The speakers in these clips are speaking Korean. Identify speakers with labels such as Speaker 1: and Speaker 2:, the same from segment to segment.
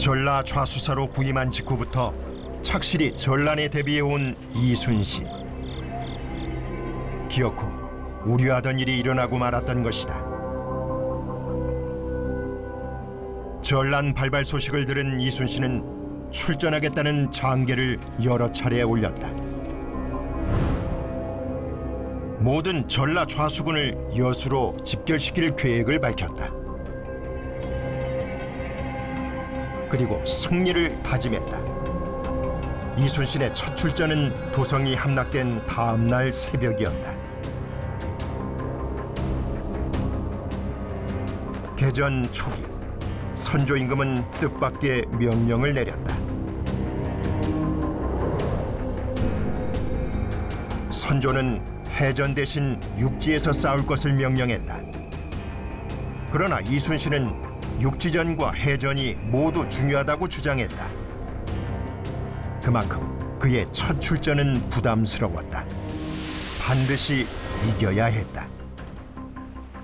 Speaker 1: 전라 좌수사로 부임한 직후부터 착실히 전란에 대비해온 이순신. 기어코 우려하던 일이 일어나고 말았던 것이다. 전란 발발 소식을 들은 이순신은 출전하겠다는 장계를 여러 차례 올렸다. 모든 전라 좌수군을 여수로 집결시킬 계획을 밝혔다. 그리고 승리를 다짐했다. 이순신의 첫 출전은 도성이 함락된 다음 날 새벽이었다. 개전 초기, 선조 임금은 뜻밖의 명령을 내렸다. 선조는 해전 대신 육지에서 싸울 것을 명령했다. 그러나 이순신은 육지전과 해전이 모두 중요하다고 주장했다. 그만큼 그의 첫 출전은 부담스러웠다. 반드시 이겨야 했다.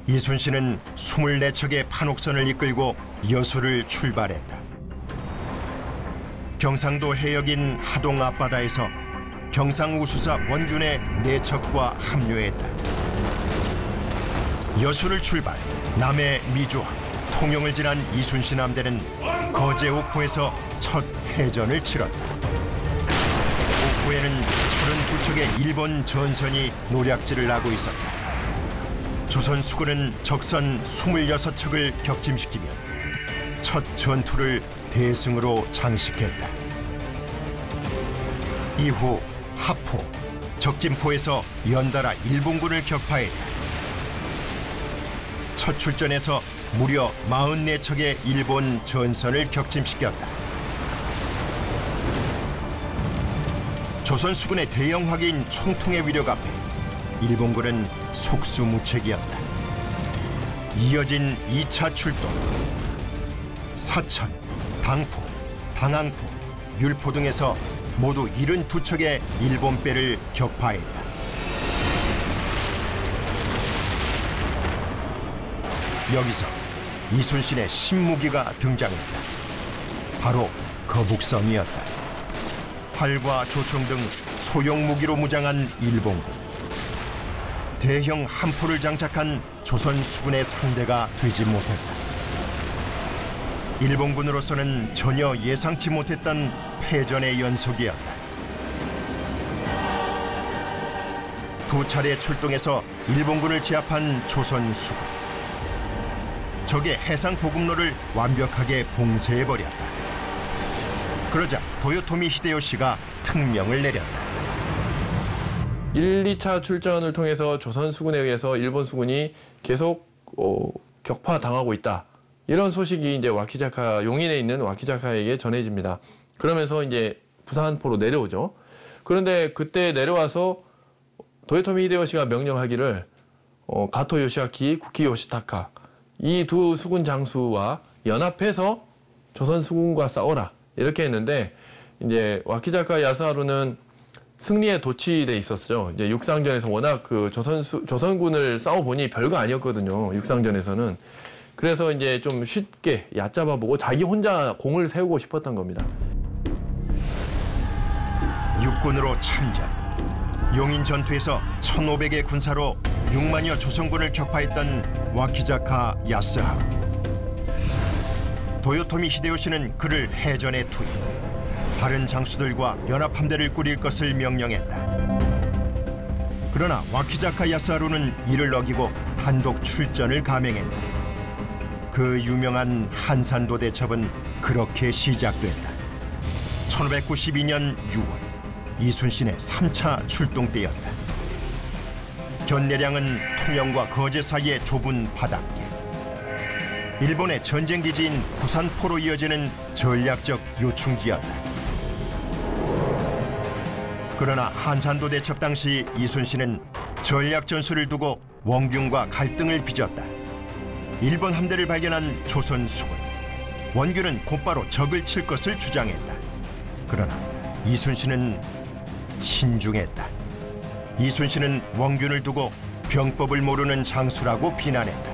Speaker 1: 이순신은 24척의 판옥선을 이끌고 여수를 출발했다. 경상도 해역인 하동 앞바다에서 경상우수사 원균의 4척과 합류했다. 여수를 출발, 남해 미주와 통영을 지난 이순신 함대는 거제 옥포에서 첫 해전을 치렀다. 옥포에는 32척의 일본 전선이 노략질을 하고 있었다. 조선 수군은 적선 26척을 격침시키며 첫 전투를 대승으로 장식했다. 이후 하포, 적진포에서 연달아 일본군을 격파했다. 첫 출전에서 무려 44척의 일본 전선을 격침시켰다. 조선 수군의 대형 화기인 총통의 위력 앞에 일본군은 속수무책이었다. 이어진 2차 출동. 사천, 당포, 당항포, 율포 등에서 모두 72척의 일본 배를 격파했다. 여기서 이순신의 신무기가 등장했다. 바로 거북선이었다. 활과 조총 등 소형 무기로 무장한 일본군. 대형 함포를 장착한 조선 수군의 상대가 되지 못했다. 일본군으로서는 전혀 예상치 못했던 패전의 연속이었다. 두 차례 출동해서 일본군을 제압한 조선 수군. 적의 해상 보급로를 완벽하게 봉쇄해버렸다. 그러자 도요토미 히데요시가 특명을 내렸다.
Speaker 2: 1, 2차 출전을 통해서 조선 수군에 의해서 일본 수군이 계속 격파당하고 있다. 이런 소식이 이제 와키자카, 용인에 있는 와키자카에게 전해집니다. 그러면서 이제 부산포로 내려오죠. 그런데 그때 내려와서 도요토미 히데요시가 명령하기를 가토 요시아키, 구키 요시타카 이 두 수군 장수와 연합해서 조선 수군과 싸워라 이렇게 했는데 이제 와키자카 야스하루는 승리에 도취돼 있었죠. 이제 육상전에서 워낙 그 조선군을 싸워보니 별거 아니었거든요. 육상전에서는. 그래서 이제 좀 쉽게 얕잡아보고 자기 혼자 공을 세우고 싶었던 겁니다.
Speaker 1: 육군으로 참전. 용인 전투에서 1,500의 군사로 6만여 조선군을 격파했던 와키자카 야스하루. 도요토미 히데요시는 그를 해전에 투입. 다른 장수들과 연합함대를 꾸릴 것을 명령했다. 그러나 와키자카 야스하루는 이를 어기고 단독 출전을 감행했다. 그 유명한 한산도 대첩은 그렇게 시작됐다. 1592년 6월 이순신의 3차 출동 때였다. 견내량은 통영과 거제 사이의 좁은 바닷길. 일본의 전쟁기지인 부산포로 이어지는 전략적 요충지였다. 그러나 한산도 대첩 당시 이순신은 전략 전술을 두고 원균과 갈등을 빚었다. 일본 함대를 발견한 조선 수군. 원균은 곧바로 적을 칠 것을 주장했다. 그러나 이순신은 신중했다. 이순신은 원균을 두고 병법을 모르는 장수라고 비난했다.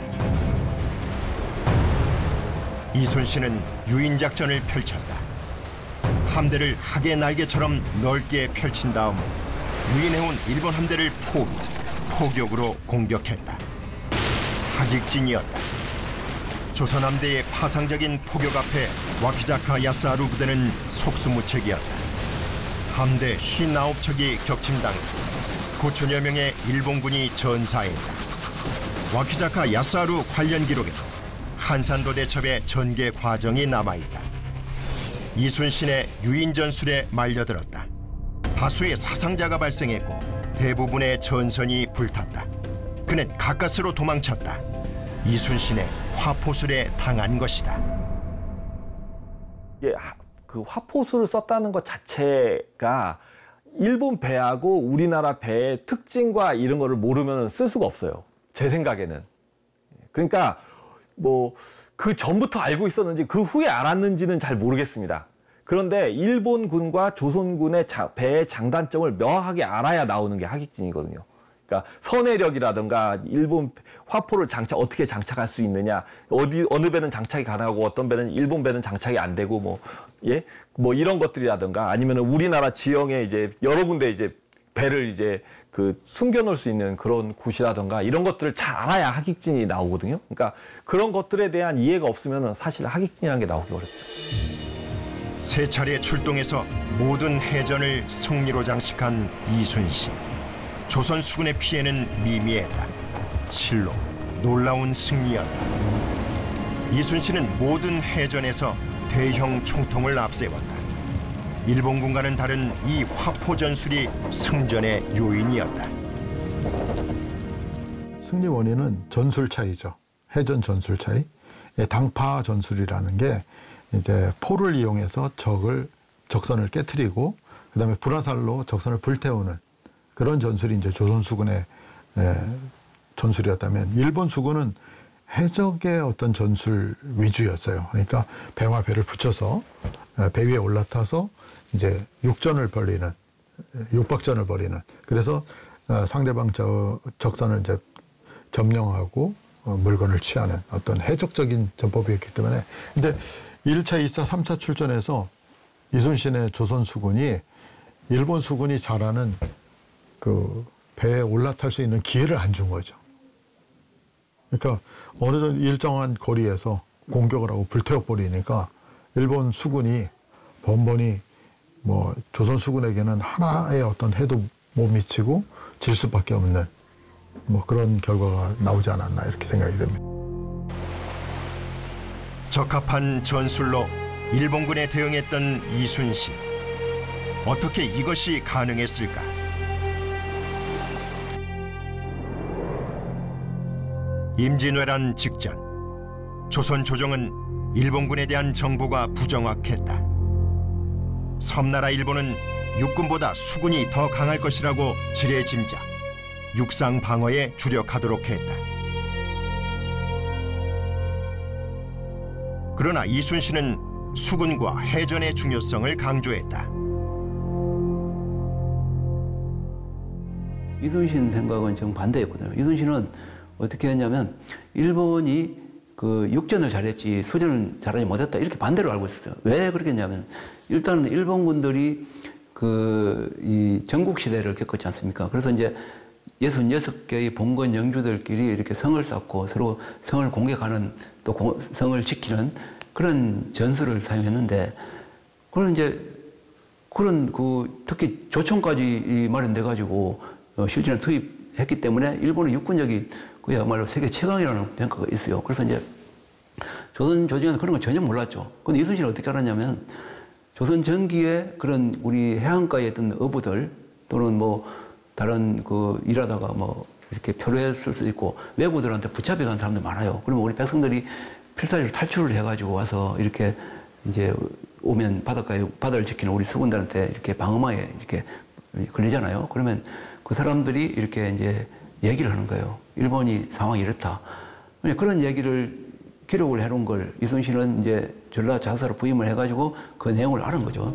Speaker 1: 이순신은 유인 작전을 펼쳤다. 함대를 학의 날개처럼 넓게 펼친 다음 유인해온 일본 함대를 포격으로 공격했다. 하객진이었다. 조선 함대의 파상적인 포격 앞에 와키자카 야스하루 부대는 속수무책이었다. 함대 59척이 격침당해 9천여 명의 일본군이 전사했다. 와키자카 야스하루 관련 기록에도 한산도 대첩의 전개 과정이 남아있다. 이순신의 유인 전술에 말려들었다. 다수의 사상자가 발생했고 대부분의 전선이 불탔다. 그는 가까스로 도망쳤다. 이순신의 화포술에 당한 것이다.
Speaker 3: 그 화포술을 썼다는 것 자체가 일본 배하고 우리나라 배의 특징과 이런 거를 모르면 쓸 수가 없어요. 제 생각에는. 그러니까 뭐 그 전부터 알고 있었는지 그 후에 알았는지는 잘 모르겠습니다. 그런데 일본군과 조선군의 배의 장단점을 명확하게 알아야 나오는 게 하객진이거든요. 그러니까 선해력이라든가 일본 화포를 어떻게 장착할 수 있느냐, 어느 배는 장착이 가능하고 어떤 배는 일본 배는 장착이 안 되고 뭐 이런 것들이라든가 아니면 우리나라 지형에 이제 여러 군데 이제 배를 이제 그 숨겨놓을 수 있는 그런 곳이라든가 이런 것들을 잘 알아야 하객진이 나오거든요. 그러니까 그런 것들에 대한 이해가 없으면 사실 하객진이라는 게 나오기 어렵죠.
Speaker 1: 세 차례 출동해서 모든 해전을 승리로 장식한 이순신. 조선 수군의 피해는 미미했다. 실로 놀라운 승리였다. 이순신은 모든 해전에서 대형 총통을 앞세웠다. 일본군과는 다른 이 화포 전술이 승전의 요인이었다.
Speaker 4: 승리 원인은 전술 차이죠. 해전 전술 차이. 당파 전술이라는 게 이제 포를 이용해서 적선을 깨트리고 그다음에 불화살로 적선을 불태우는 그런 전술이 이제 조선 수군의 전술이었다면 일본 수군은 해적의 어떤 전술 위주였어요. 그러니까 배와 배를 붙여서 배 위에 올라타서 이제 육박전을 벌이는 그래서 상대방 적선을 이제 점령하고 물건을 취하는 어떤 해적적인 전법이었기 때문에 근데 1차, 2차, 3차 출전에서 이순신의 조선 수군이 일본 수군이 잘하는 그 배에 올라탈 수 있는 기회를 안 준 거죠. 그러니까 어느 정도 일정한 거리에서 공격을 하고 불태워버리니까 일본 수군이 번번이 뭐 조선 수군에게는 하나의 어떤 해도 못 미치고 질 수밖에 없는 뭐 그런 결과가 나오지 않았나 이렇게 생각이 됩니다.
Speaker 1: 적합한 전술로 일본군에 대응했던 이순신. 어떻게 이것이 가능했을까? 임진왜란 직전 조선 조정은 일본군에 대한 정보가 부정확했다. 섬나라 일본은 육군보다 수군이 더 강할 것이라고 지레짐작 육상 방어에 주력하도록 했다. 그러나 이순신은 수군과 해전의 중요성을 강조했다.
Speaker 5: 이순신 생각은 정반대였거든요. 이순신은 어떻게 했냐면 일본이 그 육전을 잘했지 수전을 잘하지 못했다 이렇게 반대로 알고 있었어요. 왜 그렇게 했냐면 일단은 일본군들이 이 전국 시대를 겪었지 않습니까? 그래서 이제 66개의 봉건 영주들끼리 이렇게 성을 쌓고 서로 성을 공격하는 또 성을 지키는 그런 전술을 사용했는데 그런 특히 조총까지 마련돼 가지고 실전에 투입했기 때문에 일본의 육군력이 그야말로 세계 최강이라는 평가가 있어요. 그래서 이제 조선 조정에서 그런 걸 전혀 몰랐죠. 근데 이순신은 어떻게 알았냐면 조선 전기에 그런 우리 해안가에 있던 어부들 또는 뭐 다른 일하다가 뭐 이렇게 표류했을 수도 있고 외국들한테 붙잡혀간 사람들 많아요. 그러면 우리 백성들이 필사적으로 탈출을 해가지고 와서 이렇게 이제 오면 바다를 지키는 우리 수군들한테 이렇게 방어망에 이렇게 걸리잖아요. 그러면 그 사람들이 이렇게 이제 얘기를 하는 거예요. 일본이 상황이 이렇다. 그런 얘기를 기록을 해놓은 걸 이순신은 이제 전라자사로 부임을 해가지고 그 내용을 아는 거죠.